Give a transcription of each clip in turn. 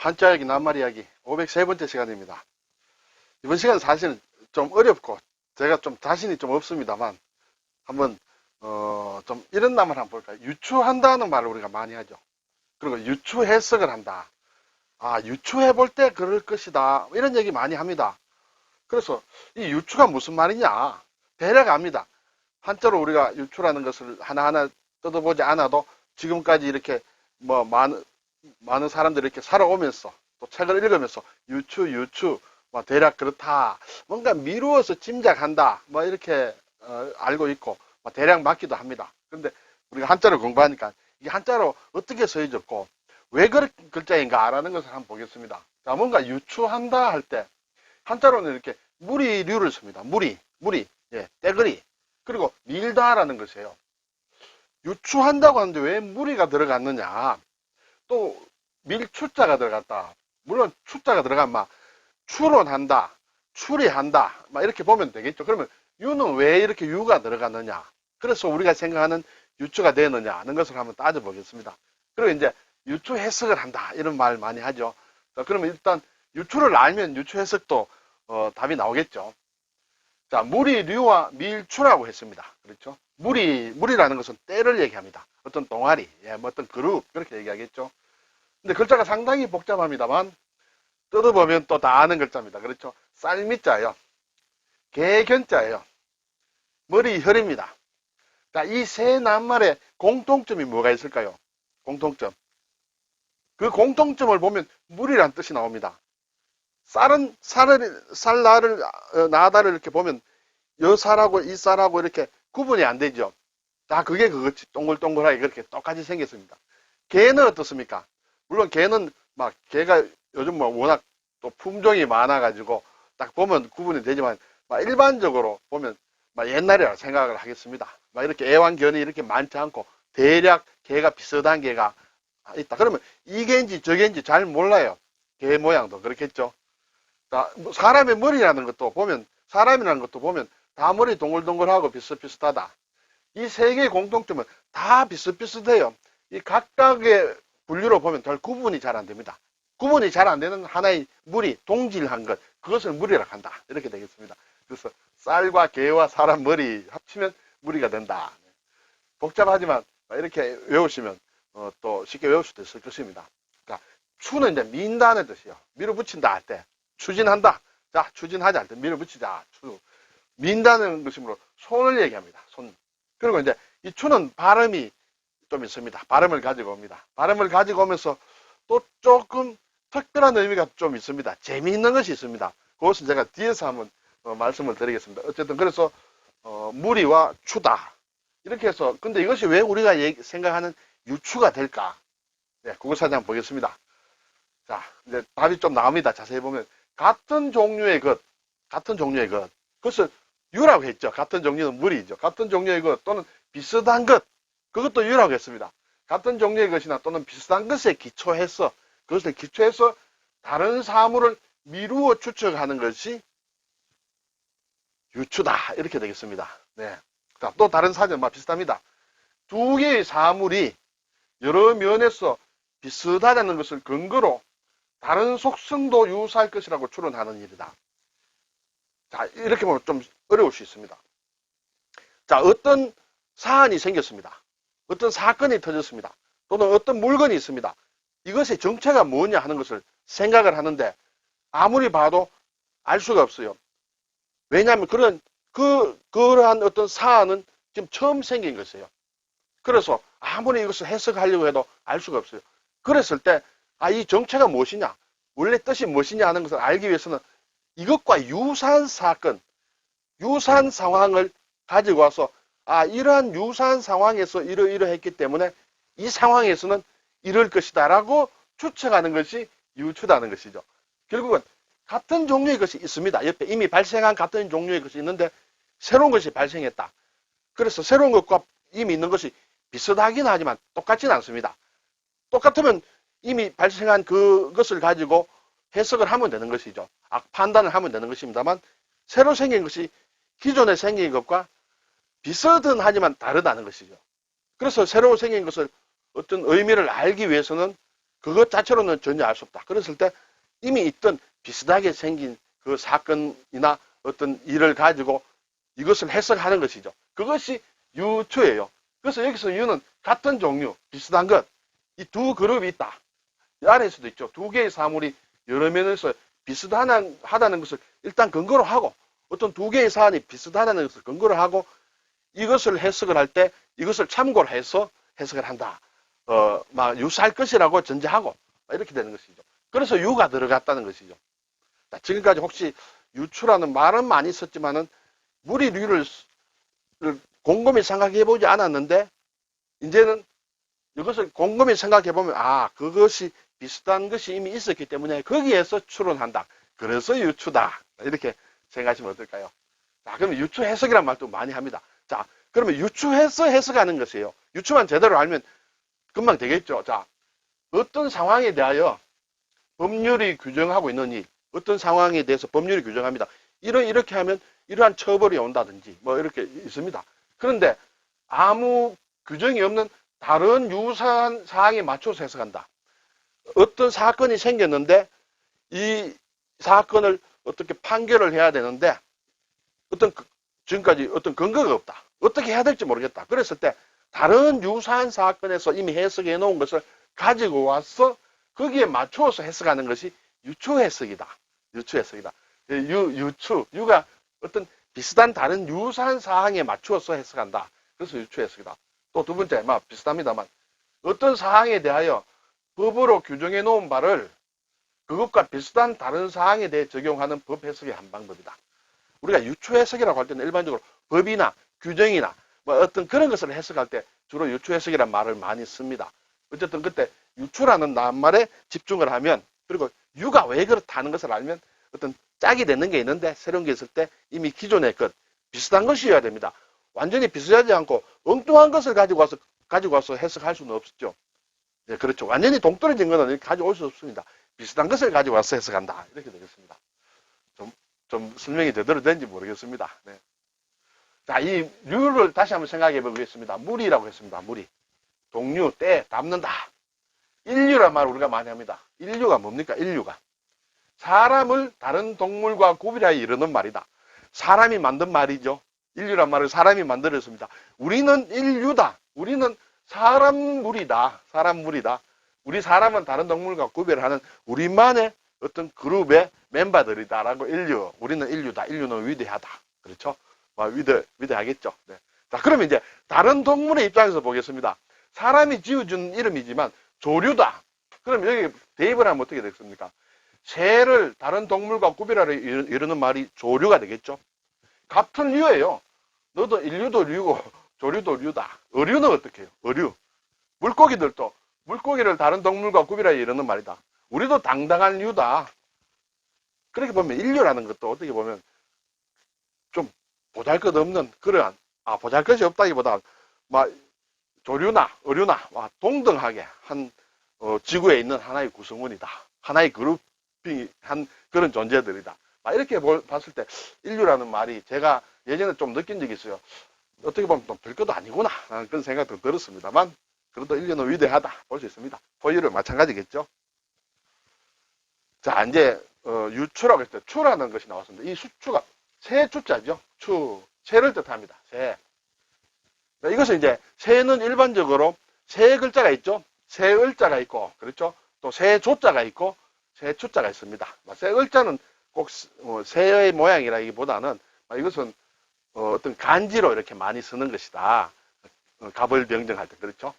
한자 이야기, 낱말 이야기 503번째 시간입니다. 이번 시간은 사실 좀 어렵고 제가 좀 자신이 좀 없습니다만 한번 좀 이런 낱말 한번 볼까요? 유추한다는 말을 우리가 많이 하죠. 그리고 유추 해석을 한다. 유추해 볼 때 그럴 것이다. 이런 얘기 많이 합니다. 그래서 이 유추가 무슨 말이냐? 대략 압니다. 한자로 우리가 유추라는 것을 하나하나 뜯어보지 않아도 지금까지 이렇게 뭐 많은 사람들이 이렇게 살아오면서 또 책을 읽으면서 유추 뭐 대략 그렇다, 뭔가 미루어서 짐작한다, 뭐 이렇게 알고 있고 뭐 대략 맞기도 합니다. 그런데 우리가 한자를 공부하니까 이게 한자로 어떻게 써있었고 왜 그런 글자인가라는 것을 한번 보겠습니다. 자, 뭔가 유추한다 할 때 한자로는 이렇게 무리류를 씁니다. 무리, 예, 떼거리. 그리고 밀다라는 것이에요. 유추한다고 하는데 왜 무리가 들어갔느냐? 또 밀추자가 들어갔다. 물론 추자가 들어가면 막 추론한다, 추리한다, 막 이렇게 보면 되겠죠. 그러면 유는 왜 이렇게 유가 들어갔느냐? 그래서 우리가 생각하는 유추가 되느냐 하는 것을 한번 따져보겠습니다. 그리고 이제 유추 해석을 한다 이런 말 많이 하죠. 자, 그러면 일단 유추를 알면 유추 해석도 답이 나오겠죠. 자, 무리류와 밀추라고 했습니다. 그렇죠? 무리라는 것은 때를 얘기합니다. 어떤 동아리, 뭐 어떤 그룹, 그렇게 얘기하겠죠. 근데 글자가 상당히 복잡합니다만, 뜯어보면 또 다 아는 글자입니다. 그렇죠? 쌀미자예요. 개견자예요. 머리혈입니다. 자, 이 세 낱말의 공통점이 뭐가 있을까요? 공통점. 그 공통점을 보면 무리란 뜻이 나옵니다. 쌀은 나다를 이렇게 보면 여쌀하고 이 쌀하고 이렇게 구분이 안 되죠. 다 그게 그거지. 동글동글하게 그렇게 똑같이 생겼습니다. 개는 어떻습니까? 물론 개는 막 개가 요즘 뭐 워낙 또 품종이 많아가지고 딱 보면 구분이 되지만 막 일반적으로 보면 막 옛날이라 생각을 하겠습니다. 막 이렇게 애완견이 이렇게 많지 않고 대략 개가 비슷한 개가 있다. 그러면 이 개인지 저 개인지 잘 몰라요. 개 모양도 그렇겠죠. 사람의 머리라는 것도 보면, 사람이라는 것도 보면 다 머리 동글동글하고 비슷비슷하다. 이 세 개의 공통점은 다 비슷비슷해요. 이 각각의 분류로 보면 별 구분이 잘 안 됩니다. 구분이 잘 안 되는 하나의 무리, 동질한 것, 그것을 무리라고 한다. 이렇게 되겠습니다. 그래서 쌀과 개와 사람 머리 합치면 무리가 된다. 복잡하지만 이렇게 외우시면 또 쉽게 외울 수도 있을 것입니다. 그러니까 추는 이제 민다는 뜻이요. 밀어붙인다 할 때. 추진한다. 자, 추진하자 할 때 밀어붙이자. 추. 민다는 것이므로 손을 얘기합니다. 손. 그리고 이제 이 추는 발음이 좀 있습니다. 발음을 가지고 옵니다. 발음을 가지고 오면서 또 조금 특별한 의미가 좀 있습니다. 재미있는 것이 있습니다. 그것은 제가 뒤에서 한번 말씀을 드리겠습니다. 어쨌든 그래서 무리와 추다. 이렇게 해서 근데 이것이 왜 우리가 생각하는 유추가 될까? 네, 그것을 한번 보겠습니다. 자, 이제 답이 좀 나옵니다. 자세히 보면 같은 종류의 것, 그것을 유라고 했죠. 같은 종류는 무리죠. 같은 종류의 것 또는 비슷한 것, 그것도 유라고 했습니다. 같은 종류의 것이나 또는 비슷한 것에 기초해서 그것을 기초해서 다른 사물을 미루어 추측하는 것이 유추다. 이렇게 되겠습니다. 네. 자, 또 다른 사전 비슷합니다. 두 개의 사물이 여러 면에서 비슷하다는 것을 근거로 다른 속성도 유사할 것이라고 추론하는 일이다. 자, 이렇게 보면 좀 어려울 수 있습니다. 자, 어떤 사안이 생겼습니다. 어떤 사건이 터졌습니다. 또는 어떤 물건이 있습니다. 이것의 정체가 뭐냐 하는 것을 생각을 하는데 아무리 봐도 알 수가 없어요. 왜냐하면 그러한 어떤 사안은 지금 처음 생긴 것이에요. 그래서 아무리 이것을 해석하려고 해도 알 수가 없어요. 그랬을 때, 이 정체가 무엇이냐, 원래 뜻이 무엇이냐 하는 것을 알기 위해서는 이것과 유사한 사건, 유사한 상황을 가지고 와서, 이러한 유사한 상황에서 이러했기 때문에 이 상황에서는 이럴 것이다 라고 추측하는 것이 유추다는 것이죠. 결국은 같은 종류의 것이 있습니다. 옆에 이미 발생한 같은 종류의 것이 있는데 새로운 것이 발생했다. 그래서 새로운 것과 이미 있는 것이 비슷하긴 하지만 똑같지는 않습니다. 똑같으면 이미 발생한 그것을 가지고 해석을 하면 되는 것이죠. 판단을 하면 되는 것입니다만 새로 생긴 것이 기존에 생긴 것과 비슷은 하지만 다르다는 것이죠. 그래서 새로 생긴 것을 어떤 의미를 알기 위해서는 그것 자체로는 전혀 알 수 없다. 그랬을 때 이미 있던 비슷하게 생긴 그 사건이나 어떤 일을 가지고 이것을 해석하는 것이죠. 그것이 유추예요. 그래서 여기서 유는 같은 종류, 비슷한 것, 이 두 그룹이 있다. 이 안에서도 있죠. 두 개의 사물이 여러 면에서 비슷하다는 것을 일단 근거로 하고, 어떤 두 개의 사안이 비슷하다는 것을 근거로 하고, 이것을 해석을 할 때 이것을 참고로 해서 해석을 한다. 막 유사할 것이라고 전제하고 이렇게 되는 것이죠. 그래서 유가 들어갔다는 것이죠. 자, 지금까지 혹시 유추라는 말은 많이 썼지만은 무리류를 곰곰이 생각해 보지 않았는데 이제는 이것을 곰곰이 생각해 보면 그것이 비슷한 것이 이미 있었기 때문에 거기에서 추론한다. 그래서 유추다. 이렇게 생각하시면 어떨까요? 자, 그러면 유추 해석이란 말도 많이 합니다. 자, 그러면 유추해서 해석하는 것이에요. 유추만 제대로 알면 금방 되겠죠. 자, 어떤 상황에 대하여 법률이 규정하고 있는 일, 어떤 상황에 대해서 법률이 규정합니다. 이렇게 하면 이러한 처벌이 온다든지 뭐 이렇게 있습니다. 그런데 아무 규정이 없는 다른 유사한 사항에 맞춰서 해석한다. 어떤 사건이 생겼는데 이 사건을 어떻게 판결을 해야 되는데 지금까지 어떤 근거가 없다. 어떻게 해야 될지 모르겠다. 그랬을 때 다른 유사한 사건에서 이미 해석해 놓은 것을 가지고 와서 거기에 맞추어서 해석하는 것이 유추해석이다. 유추해석이다. 유가 어떤 비슷한 다른 유사한 사항에 맞추어서 해석한다. 그래서 유추해석이다. 또 두 번째, 비슷합니다만 어떤 사항에 대하여 법으로 규정해 놓은 바를 그것과 비슷한 다른 사항에 대해 적용하는 법 해석의 한 방법이다. 우리가 유추해석이라고 할 때는 일반적으로 법이나 규정이나 뭐 어떤 그런 것을 해석할 때 주로 유추해석이라는 말을 많이 씁니다. 어쨌든 그때 유추라는 낱말에 집중을 하면, 그리고 유가 왜 그렇다는 것을 알면 어떤 짝이 되는 게 있는데 새로운 게 있을 때 이미 기존의 것 비슷한 것이어야 됩니다. 완전히 비슷하지 않고 엉뚱한 것을 가지고 와서 해석할 수는 없죠. 네, 그렇죠. 완전히 동떨어진 것은 가져올 수 없습니다. 비슷한 것을 가지고 와서 해석한다. 이렇게 되겠습니다. 좀 설명이 제대로 된지 모르겠습니다. 네. 자, 이 류를 다시 한번 생각해 보겠습니다. 무리라고 했습니다. 무리. 동류, 때, 담는다. 인류란 말을 우리가 많이 합니다. 인류가 뭡니까? 인류가. 사람을 다른 동물과 구별하여 이르는 말이다. 사람이 만든 말이죠. 인류란 말을 사람이 만들었습니다. 우리는 인류다. 우리는 사람 무리다. 사람 무리다. 우리 사람은 다른 동물과 구별하는 우리만의 어떤 그룹의 멤버들이다라고 우리는 인류다. 인류는 위대하다. 그렇죠? 위대하겠죠. 네. 자, 그러면 이제 다른 동물의 입장에서 보겠습니다. 사람이 지어준 이름이지만 조류다. 그럼 여기 대입을 하면 어떻게 되겠습니까? 새를 다른 동물과 구별하려 이르는 말이 조류가 되겠죠. 같은 류예요. 너도 인류도 류고 조류도 류다. 어류는 어떻게 해요? 어류. 물고기들도 물고기를 다른 동물과 구별하여 이르는 말이다. 우리도 당당한 류다. 그렇게 보면 인류라는 것도 어떻게 보면 좀 보잘것없는 그러한, 보잘것이 없다기보다 조류나 어류나 동등하게 한 지구에 있는 하나의 구성원이다. 하나의 그룹이 한 그런 존재들이다. 이렇게 봤을 때 인류라는 말이 제가 예전에 좀 느낀 적이 있어요. 어떻게 보면 좀 별것도 아니구나 그런 생각도 들었습니다만 그래도 인류는 위대하다 볼 수 있습니다. 포유류 마찬가지겠죠. 자, 이제 유추라고 했을 때 추라는 것이 나왔습니다. 이 수추가 새 추자죠. 새를 뜻합니다. 새. 이것은 이제 새는 일반적으로 새 글자가 있죠. 새 을자가 있고, 그렇죠. 또 새 조자가 있고 새 추자가 있습니다. 새 을자는 꼭 새의 모양이라기보다는 이것은 어떤 간지로 이렇게 많이 쓰는 것이다. 갑을병정할 때, 그렇죠.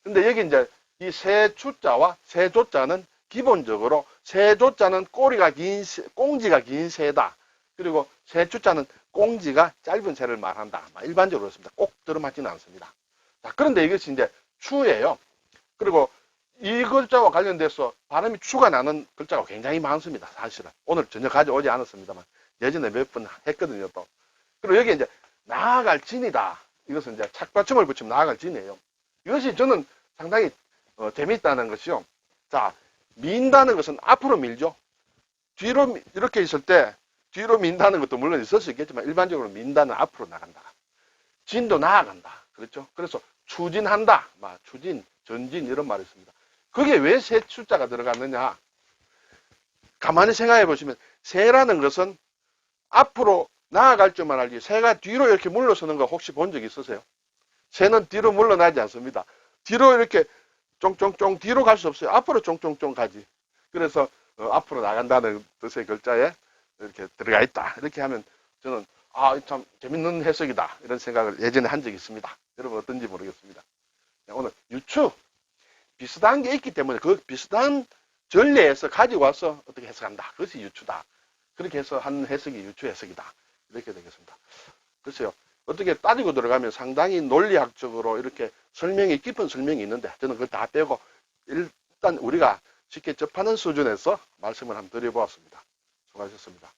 근데 여기 이제 이 새 추자와 새 조자는 기본적으로 새 조자는 꽁지가 긴 새다. 그리고 새 추자는 꽁지가 짧은 새를 말한다. 일반적으로 그렇습니다. 꼭 들어맞지는 않습니다. 자, 그런데 이것이 이제 추예요. 그리고 이 글자와 관련돼서 발음이 추가 나는 글자가 굉장히 많습니다. 사실은. 오늘 전혀 가져오지 않았습니다만 예전에 몇 번 했거든요, 또. 그리고 여기 이제 나아갈 진이다. 이것은 이제 착받침을 붙이면 나아갈 진이에요. 이것이 저는 상당히 재미있다는 것이요. 자, 민다는 것은 앞으로 밀죠. 뒤로 이렇게 있을 때 뒤로 민다는 것도 물론 있을 수 있겠지만 일반적으로 민다는 앞으로 나간다. 진도 나아간다. 그렇죠? 그래서 추진한다. 추진, 전진 이런 말이 있습니다. 거기에 왜 세 숫자가 들어갔느냐? 가만히 생각해 보시면 새라는 것은 앞으로 나아갈 줄만 알지 새가 뒤로 이렇게 물러서는 거 혹시 본 적 있으세요? 새는 뒤로 물러나지 않습니다. 뒤로 이렇게 쫑쫑쫑 뒤로 갈 수 없어요. 앞으로 쫑쫑쫑 가지. 그래서 앞으로 나간다는 뜻의 글자에 이렇게 들어가 있다. 이렇게 하면 저는 참 재밌는 해석이다. 이런 생각을 예전에 한 적이 있습니다. 여러분 어떤지 모르겠습니다. 오늘 유추 비슷한 게 있기 때문에 그 비슷한 전례에서 가지고 와서 어떻게 해석한다. 그것이 유추다. 그렇게 해서 한 해석이 유추 해석이다. 이렇게 되겠습니다. 글쎄요. 어떻게 따지고 들어가면 상당히 논리학적으로 이렇게 설명이 깊은 설명이 있는데 저는 그걸 다 빼고 일단 우리가 쉽게 접하는 수준에서 말씀을 한번 드려보았습니다. 수고하셨습니다.